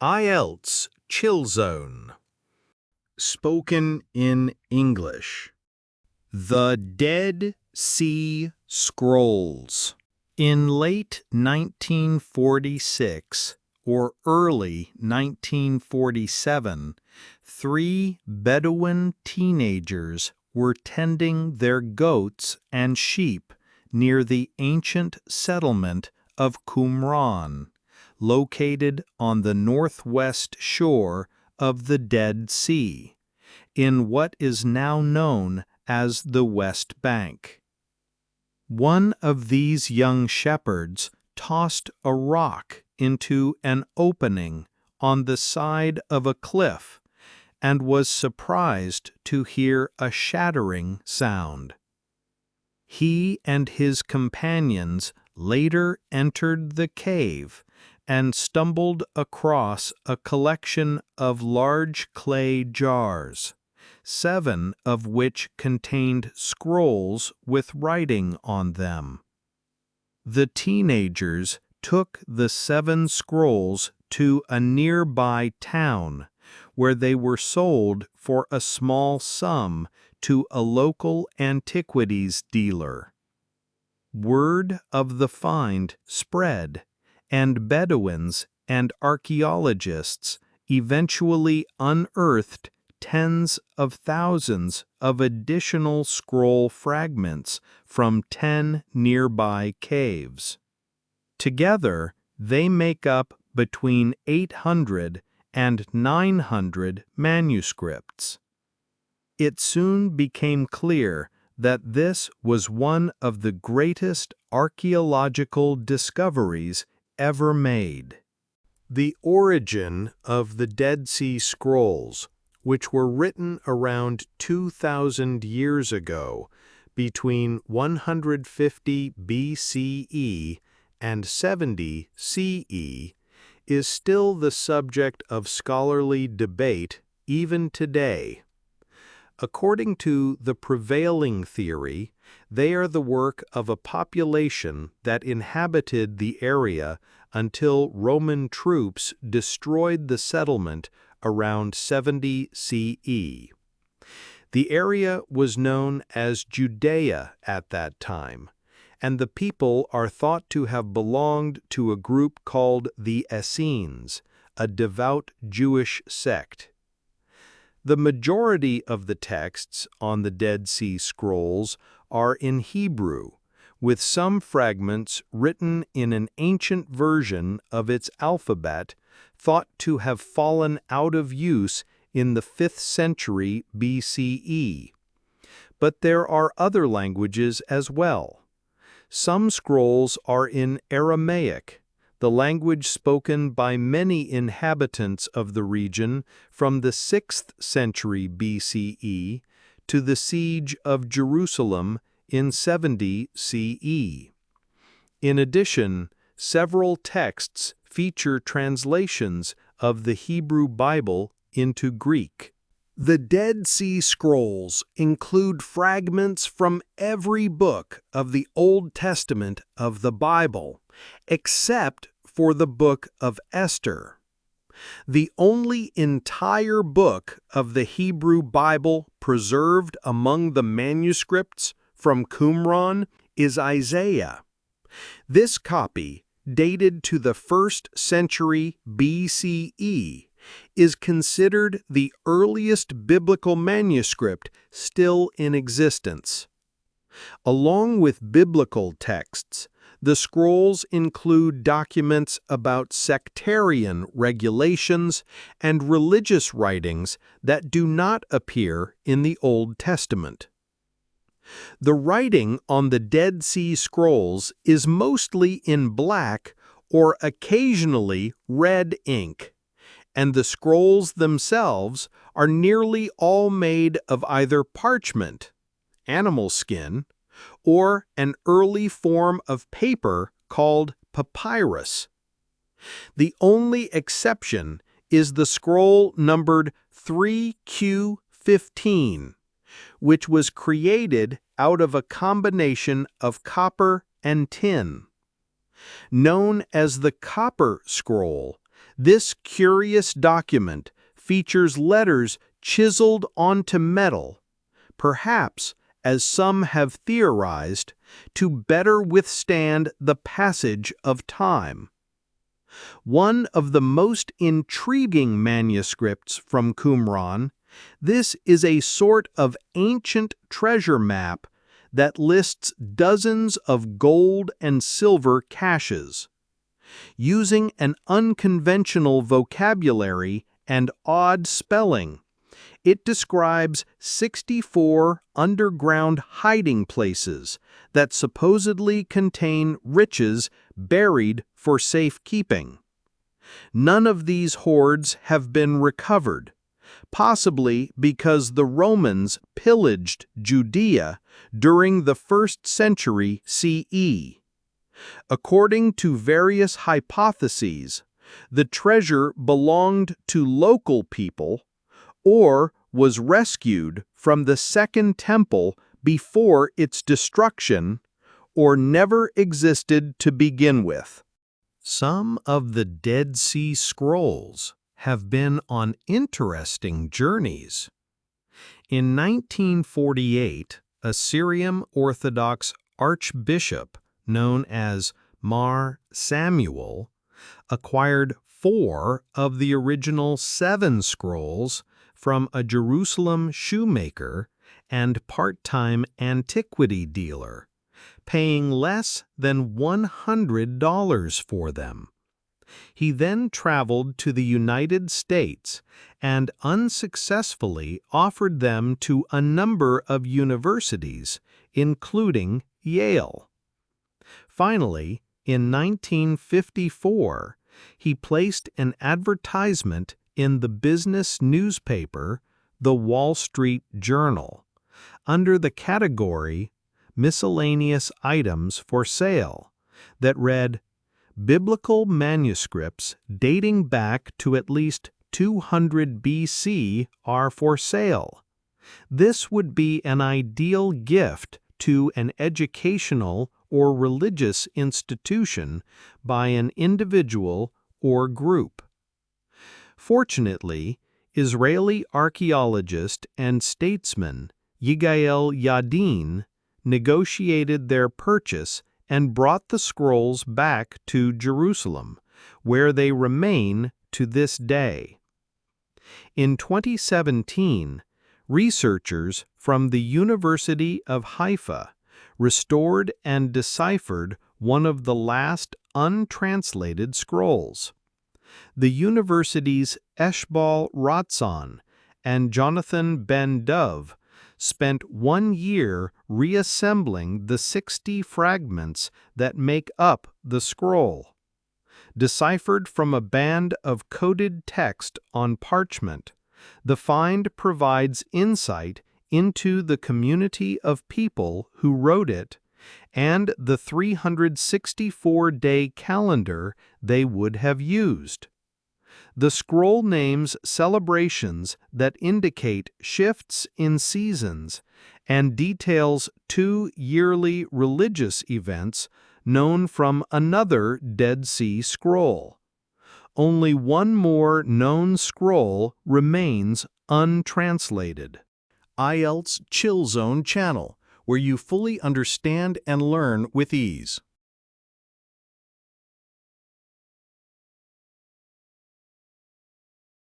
IELTS Chill Zone. Spoken in English. The Dead Sea Scrolls. In late 1946 or early 1947, 3 Bedouin teenagers were tending their goats and sheep near the ancient settlement of Qumran, located on the northwest shore of the Dead Sea, in what is now known as the West Bank. One of these young shepherds tossed a rock into an opening on the side of a cliff and was surprised to hear a shattering sound. He and his companions later entered the cave and stumbled across a collection of large clay jars, 7 of which contained scrolls with writing on them. The teenagers took the 7 scrolls to a nearby town, where they were sold for a small sum to a local antiquities dealer. Word of the find spread, and Bedouins and archaeologists eventually unearthed tens of thousands of additional scroll fragments from 10 nearby caves. Together, they make up between 800 and 900 manuscripts. It soon became clear that this was one of the greatest archaeological discoveries ever made. The origin of the Dead Sea Scrolls, which were written around 2,000 years ago, between 150 BCE and 70 CE, is still the subject of scholarly debate even today. According to the prevailing theory, they are the work of a population that inhabited the area until Roman troops destroyed the settlement around 70 CE. The area was known as Judea at that time, and the people are thought to have belonged to a group called the Essenes, a devout Jewish sect. The majority of the texts on the Dead Sea Scrolls are in Hebrew, with some fragments written in an ancient version of its alphabet thought to have fallen out of use in the 5th century BCE. But there are other languages as well. Some scrolls are in Aramaic, the language spoken by many inhabitants of the region from the 6th century BCE to the siege of Jerusalem in 70 CE. In addition, several texts feature translations of the Hebrew Bible into Greek. The Dead Sea Scrolls include fragments from every book of the Old Testament of the Bible, except for the book of Esther. The only entire book of the Hebrew Bible preserved among the manuscripts from Qumran is Isaiah. This copy, dated to the 1st century BCE, is considered the earliest biblical manuscript still in existence. Along with biblical texts, the scrolls include documents about sectarian regulations and religious writings that do not appear in the Old Testament. The writing on the Dead Sea Scrolls is mostly in black or occasionally red ink, and the scrolls themselves are nearly all made of either parchment, animal skin, or an early form of paper called papyrus. The only exception is the scroll numbered 3Q15, which was created out of a combination of copper and tin. Known as the Copper Scroll, This curious document features letters chiseled onto metal, perhaps, as some have theorized, to better withstand the passage of time. One of the most intriguing manuscripts from Qumran, this is a sort of ancient treasure map that lists dozens of gold and silver caches. Using an unconventional vocabulary and odd spelling, it describes 64 underground hiding places that supposedly contain riches buried for safekeeping. None of these hoards have been recovered, possibly because the Romans pillaged Judea during the 1st century CE. According to various hypotheses, the treasure belonged to local people or was rescued from the Second Temple before its destruction, or never existed to begin with. Some of the Dead Sea Scrolls have been on interesting journeys. In 1948, a Syrian Orthodox archbishop known as Mar Samuel acquired 4 of the original 7 scrolls from a Jerusalem shoemaker and part-time antiquity dealer, paying less than $100 for them. He then traveled to the United States and unsuccessfully offered them to a number of universities, including Yale. Finally, in 1954, he placed an advertisement in the business newspaper, The Wall Street Journal, under the category Miscellaneous Items for Sale, that read, "Biblical manuscripts dating back to at least 200 BC are for sale. This would be an ideal gift to an educational or religious institution by an individual or group." Fortunately, Israeli archaeologist and statesman Yigael Yadin negotiated their purchase and brought the scrolls back to Jerusalem, where they remain to this day. In 2017, researchers from the University of Haifa restored and deciphered one of the last untranslated scrolls. The university's Eshbal Ratzon and Jonathan Ben Dov spent 1 year reassembling the 60 fragments that make up the scroll. Deciphered from a band of coded text on parchment, the find provides insight into the community of people who wrote it and the 364-day calendar they would have used. The scroll names celebrations that indicate shifts in seasons and details 2 yearly religious events known from another Dead Sea Scroll. Only one more known scroll remains untranslated. IELTS Chill Zone channel, where you fully understand and learn with ease.